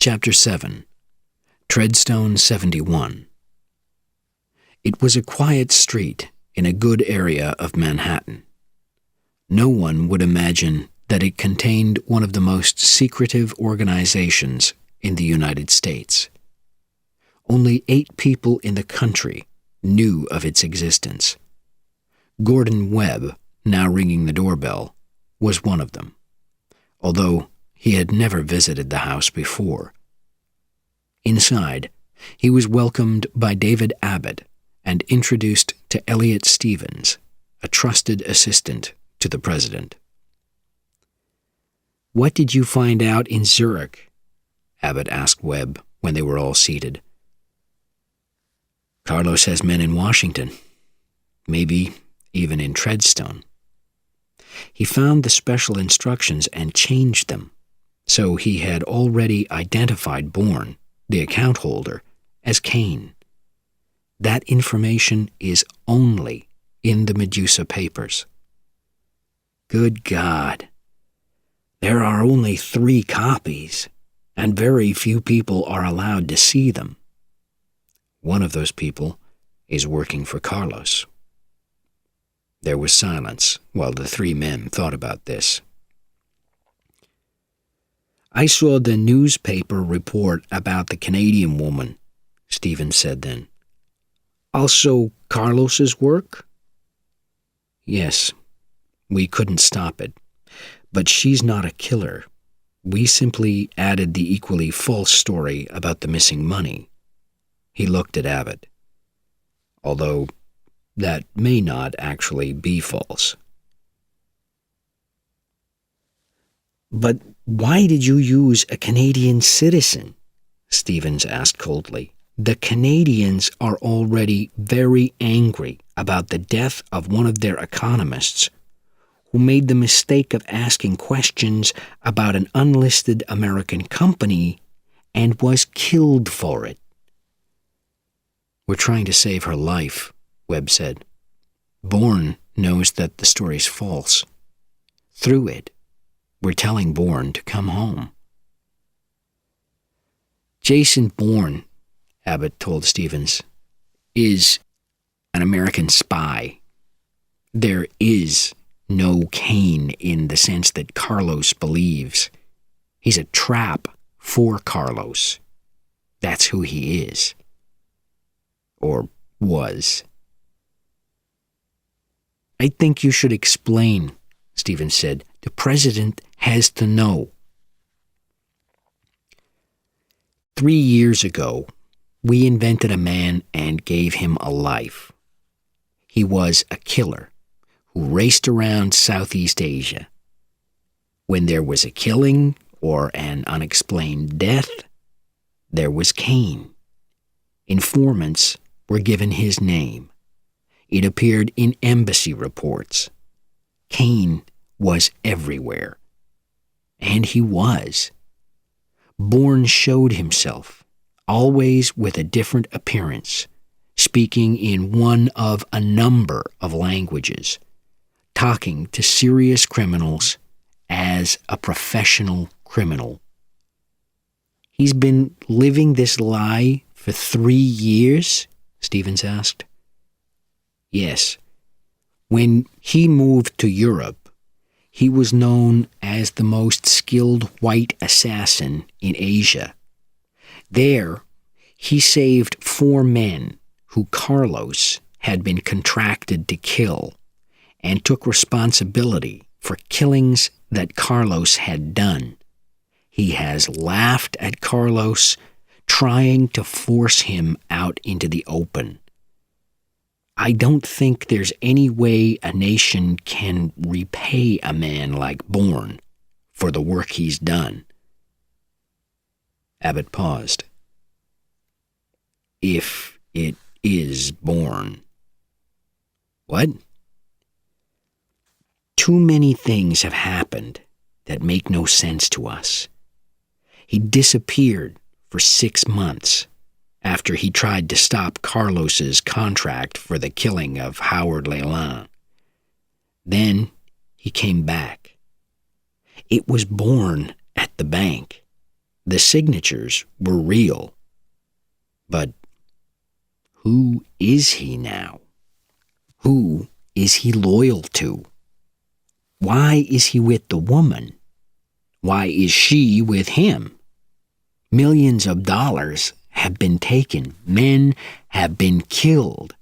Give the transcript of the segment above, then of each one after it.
Chapter 7. Treadstone 71. It was a quiet street in a good area of Manhattan. No one would imagine that it contained one of the most secretive organizations in the United States. Only 8 people in the country knew of its existence. Gordon Webb, now ringing the doorbell, was one of them, although he had never visited the house before. Inside, he was welcomed by David Abbott and introduced to Elliot Stevens, a trusted assistant to the president. "What did you find out in Zurich?" Abbott asked Webb when they were all seated. "Carlos has men in Washington, maybe even in Treadstone. He found the special instructions and changed them, so he had already identified Bourne, the account holder, as Kane. That information is only in the Medusa papers." "Good God. There are only 3 copies, and very few people are allowed to see them." "One of those people is working for Carlos." There was silence while the 3 men thought about this. "I saw the newspaper report about the Canadian woman," Stevens said then. "Also Carlos's work?" "Yes. We couldn't stop it. But she's not a killer. We simply added the equally false story about the missing money." He looked at Abbott. "Although that may not actually be false." "But why did you use a Canadian citizen?" Stevens asked coldly. "The Canadians are already very angry about the death of one of their economists, who made the mistake of asking questions about an unlisted American company and was killed for it." "We're trying to save her life," Webb said. "Bourne knows that the story's false. Through it, we're telling Bourne to come home." "Jason Bourne," Abbott told Stevens, "is an American spy. There is no Kane in the sense that Carlos believes. He's a trap for Carlos. That's who he is. Or was." "I think you should explain," Stevens said. "The president has to know." 3 years ago, we invented a man and gave him a life. He was a killer who raced around Southeast Asia. When there was a killing or an unexplained death, there was Kane. Informants were given his name. It appeared in embassy reports. Kane was everywhere. And he was. Bourne showed himself, always with a different appearance, speaking in one of a number of languages, talking to serious criminals as a professional criminal. "He's been living this lie for 3 years?" Stevens asked. "Yes. When he moved to Europe, he was known as the most skilled white assassin in Asia. There, he saved 4 men who Carlos had been contracted to kill and took responsibility for killings that Carlos had done. He has laughed at Carlos, trying to force him out into the open. I don't think there's any way a nation can repay a man like Bourne for the work he's done." Abbott paused. "If it is Bourne." "What?" "Too many things have happened that make no sense to us. He disappeared for 6 months after he tried to stop Carlos's contract for the killing of Howard Leland. Then he came back. It was Bourne at the bank. The signatures were real. But who is he now? Who is he loyal to? Why is he with the woman? Why is she with him? Millions of dollars have been taken. Men have been killed.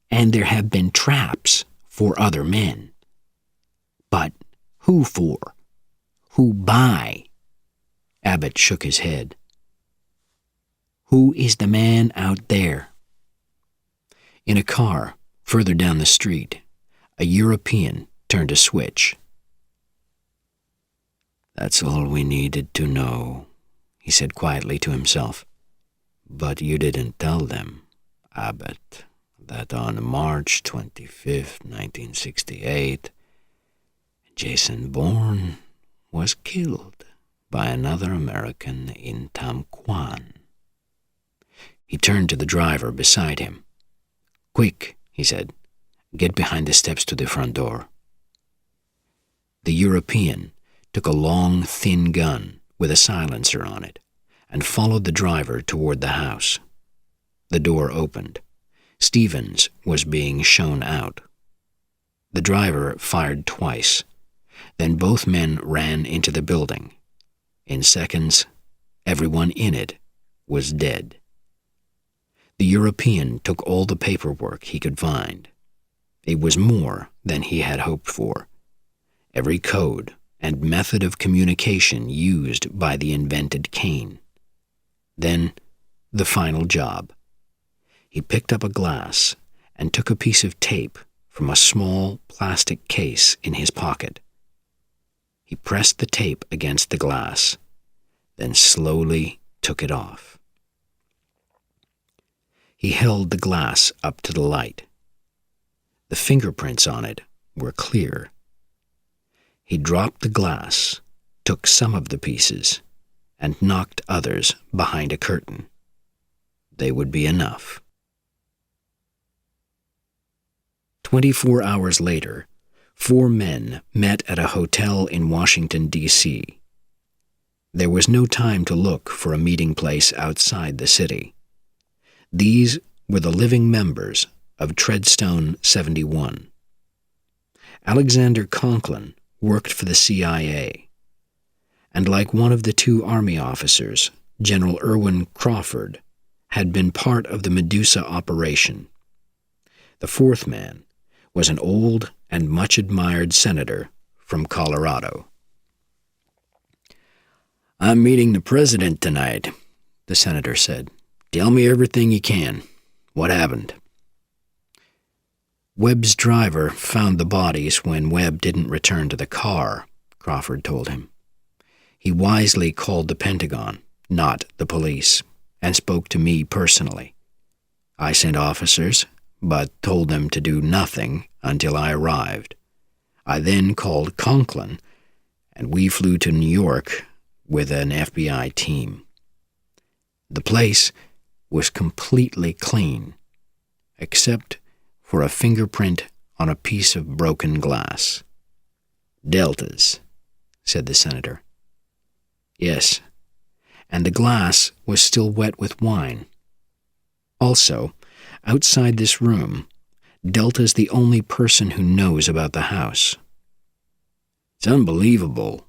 And there have been traps for other men. But who for? Who by? Abbott shook his head. Who is the man out there? In a car, further down the street, a European turned a switch. "That's all we needed to know," he said quietly to himself. "But you didn't tell them, Abbott, that on March 25th, 1968, Jason Bourne was killed by another American in Tamquan." He turned to the driver beside him. "Quick," he said, "get behind the steps to the front door." The European took a long, thin gun with a silencer on it and followed the driver toward the house. The door opened. Stevens was being shown out. The driver fired twice. Then both men ran into the building. In seconds, everyone in it was dead. The European took all the paperwork he could find. It was more than he had hoped for. Every code and method of communication used by the invented Kane. Then, the final job. He picked up a glass and took a piece of tape from a small plastic case in his pocket. He pressed the tape against the glass, then slowly took it off. He held the glass up to the light. The fingerprints on it were clear. He dropped the glass, took some of the pieces, and knocked others behind a curtain. They would be enough. 24 hours later, 4 men met at a hotel in Washington, D.C. There was no time to look for a meeting place outside the city. These were the living members of Treadstone 71. Alexander Conklin worked for the CIA, and like one of the 2 Army officers, General Irwin Crawford, had been part of the Medusa operation. The 4th man was an old and much-admired senator from Colorado. "I'm meeting the president tonight," the senator said. "Tell me everything you can. What happened?" "Webb's driver found the bodies when Webb didn't return to the car," Crawford told him. "He wisely called the Pentagon, not the police, and spoke to me personally. I sent officers, but told them to do nothing until I arrived. I then called Conklin, and we flew to New York with an FBI team. The place was completely clean, except for a fingerprint on a piece of broken glass." "Deltas," said the senator. "Yes, and the glass was still wet with wine. Also, outside this room, Delta's the only person who knows about the house." "It's unbelievable."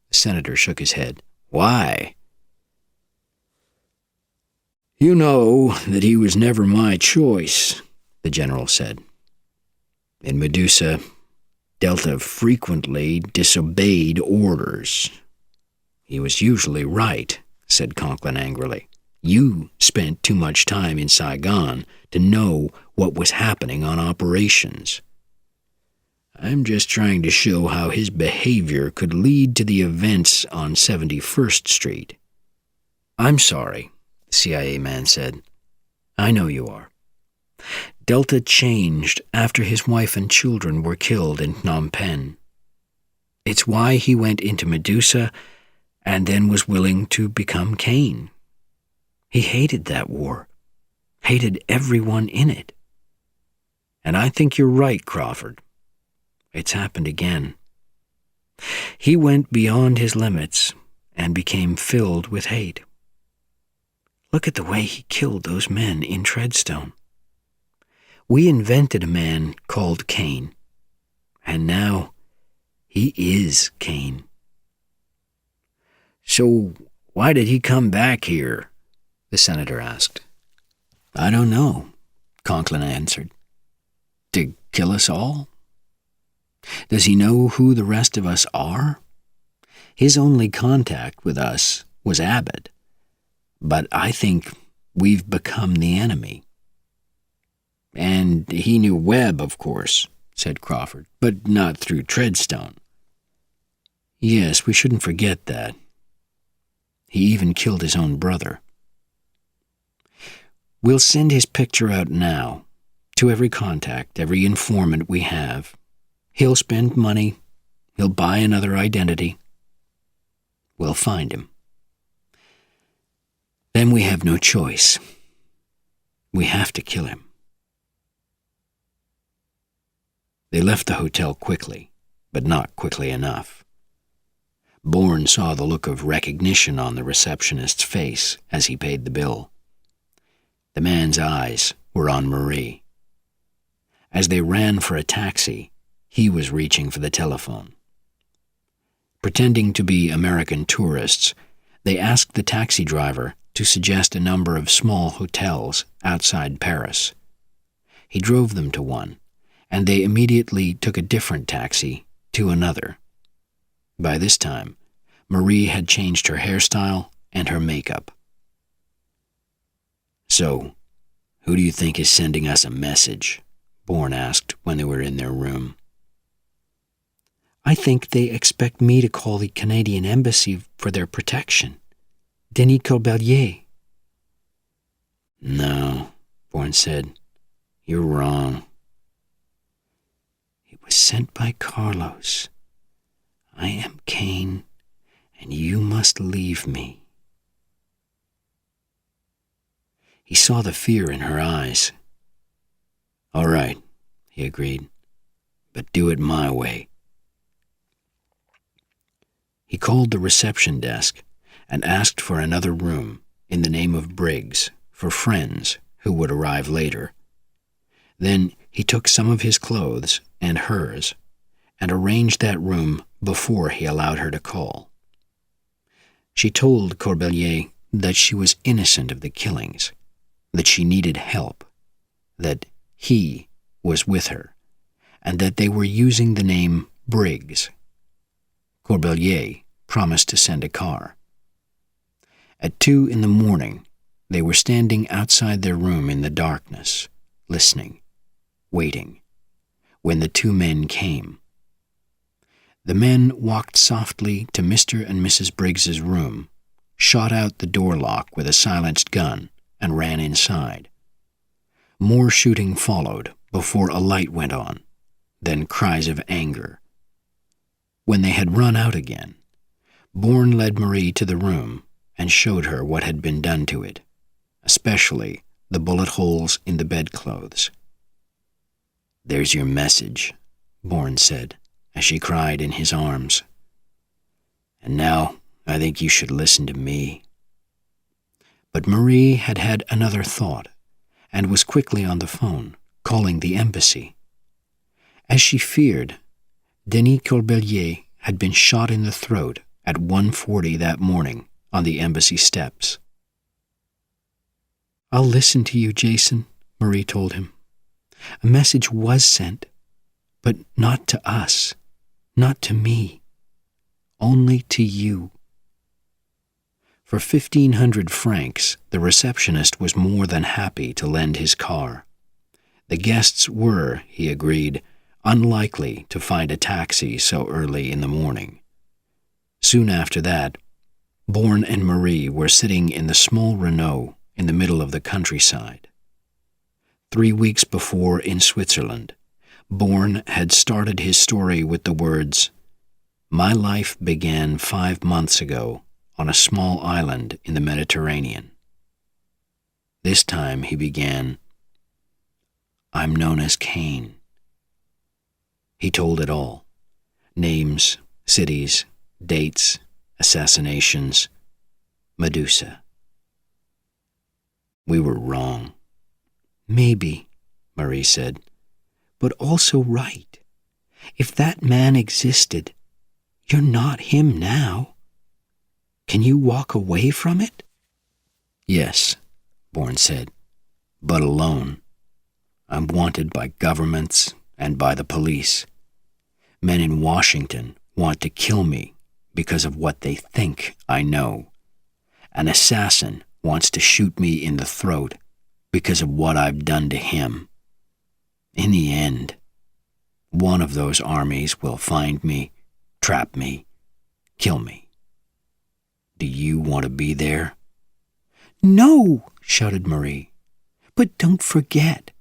The senator shook his head. "Why?" "You know that he was never my choice," the general said. "In Medusa, Delta frequently disobeyed orders." "He was usually right," said Conklin angrily. "You spent too much time in Saigon to know what was happening on operations." "I'm just trying to show how his behavior could lead to the events on 71st Street. "I'm sorry," the CIA man said. "I know you are. Delta changed after his wife and children were killed in Phnom Penh. It's why he went into Medusa and then was willing to become Kane. He hated that war, hated everyone in it. And I think you're right, Crawford. It's happened again. He went beyond his limits and became filled with hate. Look at the way he killed those men in Treadstone. We invented a man called Cain, and now he is Cain. So why did he come back here? The senator asked. I don't know, Conklin answered. To kill us all? Does he know who the rest of us are? His only contact with us was Abbott, but I think we've become the enemy. And he knew Webb, of course, said Crawford, but not through Treadstone. Yes, we shouldn't forget that. He even killed his own brother. We'll send his picture out now, to every contact, every informant we have. He'll spend money. He'll buy another identity. We'll find him. Then we have no choice. We have to kill him. They left the hotel quickly, but not quickly enough. Bourne saw the look of recognition on the receptionist's face as he paid the bill. The man's eyes were on Marie. As they ran for a taxi, he was reaching for the telephone. Pretending to be American tourists, they asked the taxi driver to suggest a number of small hotels outside Paris. He drove them to one, and they immediately took a different taxi to another. By this time, Marie had changed her hairstyle and her makeup. So, who do you think is sending us a message? Bourne asked when they were in their room. I think they expect me to call the Canadian Embassy for their protection. Denis Corbelier. No, Bourne said. You're wrong. It was sent by Carlos. I am Cain, and you must leave me. He saw the fear in her eyes. All right, he agreed, but do it my way. He called the reception desk and asked for another room in the name of Briggs for friends who would arrive later. Then he took some of his clothes and hers and arranged that room before he allowed her to call. She told Corbelier that she was innocent of the killings, that she needed help, that he was with her, and that they were using the name Briggs. Corbelier promised to send a car. At 2 a.m, they were standing outside their room in the darkness, listening, waiting, when the two men came. The men walked softly to Mr. and Mrs. Briggs's room, shot out the door lock with a silenced gun, and ran inside. More shooting followed before a light went on, then cries of anger. When they had run out again, Bourne led Marie to the room and showed her what had been done to it, especially the bullet holes in the bedclothes. There's your message, Bourne said, as she cried in his arms. And now I think you should listen to me. But Marie had had another thought and was quickly on the phone, calling the embassy. As she feared, Denis Corbelier had been shot in the throat at 1:40 that morning on the embassy steps. I'll listen to you, Jason, Marie told him. A message was sent, but not to us, not to me, only to you. For 1,500 francs, the receptionist was more than happy to lend his car. The guests were, he agreed, unlikely to find a taxi so early in the morning. Soon after that, Bourne and Marie were sitting in the small Renault in the middle of the countryside. 3 weeks before in Switzerland, Bourne had started his story with the words, "My life began 5 months ago on a small island in the Mediterranean." This time he began, "I'm known as Cain." He told it all, names, cities, dates, assassinations, Medusa. We were wrong. Maybe, Marie said, but also right. If that man existed, you're not him now. Can you walk away from it? Yes, Bourne said, but alone. I'm wanted by governments and by the police. Men in Washington want to kill me because of what they think I know. An assassin wants to shoot me in the throat because of what I've done to him. In the end, one of those armies will find me, trap me, kill me. Do you want to be there? No, shouted Marie. But don't forget,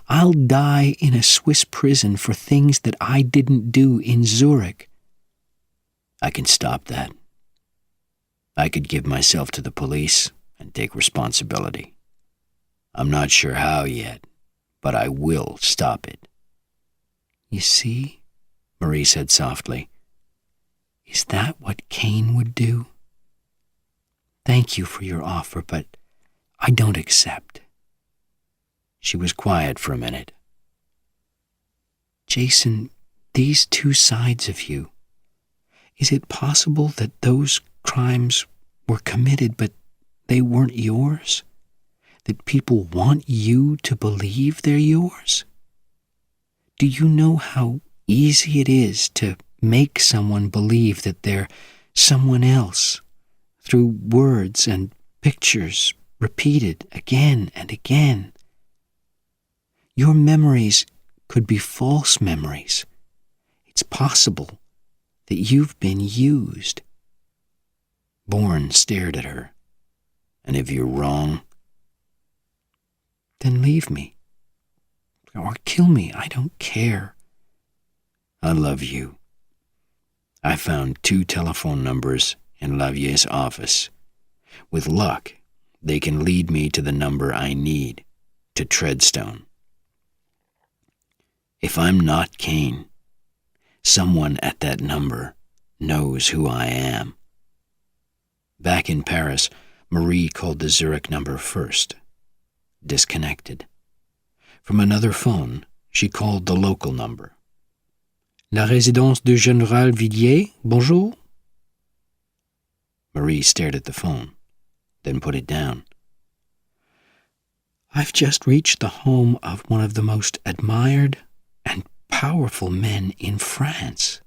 I'll die in a Swiss prison for things that I didn't do in Zurich. I can stop that. I could give myself to the police and take responsibility. I'm not sure how yet, but I will stop it. You see, Marie said softly, is that what Cain would do? Thank you for your offer, but I don't accept. She was quiet for a minute. Jason, these two sides of you, is it possible that those crimes were committed but they weren't yours? That people want you to believe they're yours? Do you know how easy it is to make someone believe that they're someone else through words and pictures repeated again and again? Your memories could be false memories. It's possible that you've been used. Bourne stared at her. And if you're wrong? Then leave me. Or kill me, I don't care. I love you. I found 2 telephone numbers in Lavier's office. With luck, they can lead me to the number I need, to Treadstone. If I'm not Cain, someone at that number knows who I am. Back in Paris, Marie called the Zurich number first. Disconnected. From another phone, she called the local number. La résidence du Général Villiers, bonjour? Marie stared at the phone, then put it down. I've just reached the home of one of the most admired and powerful men in France.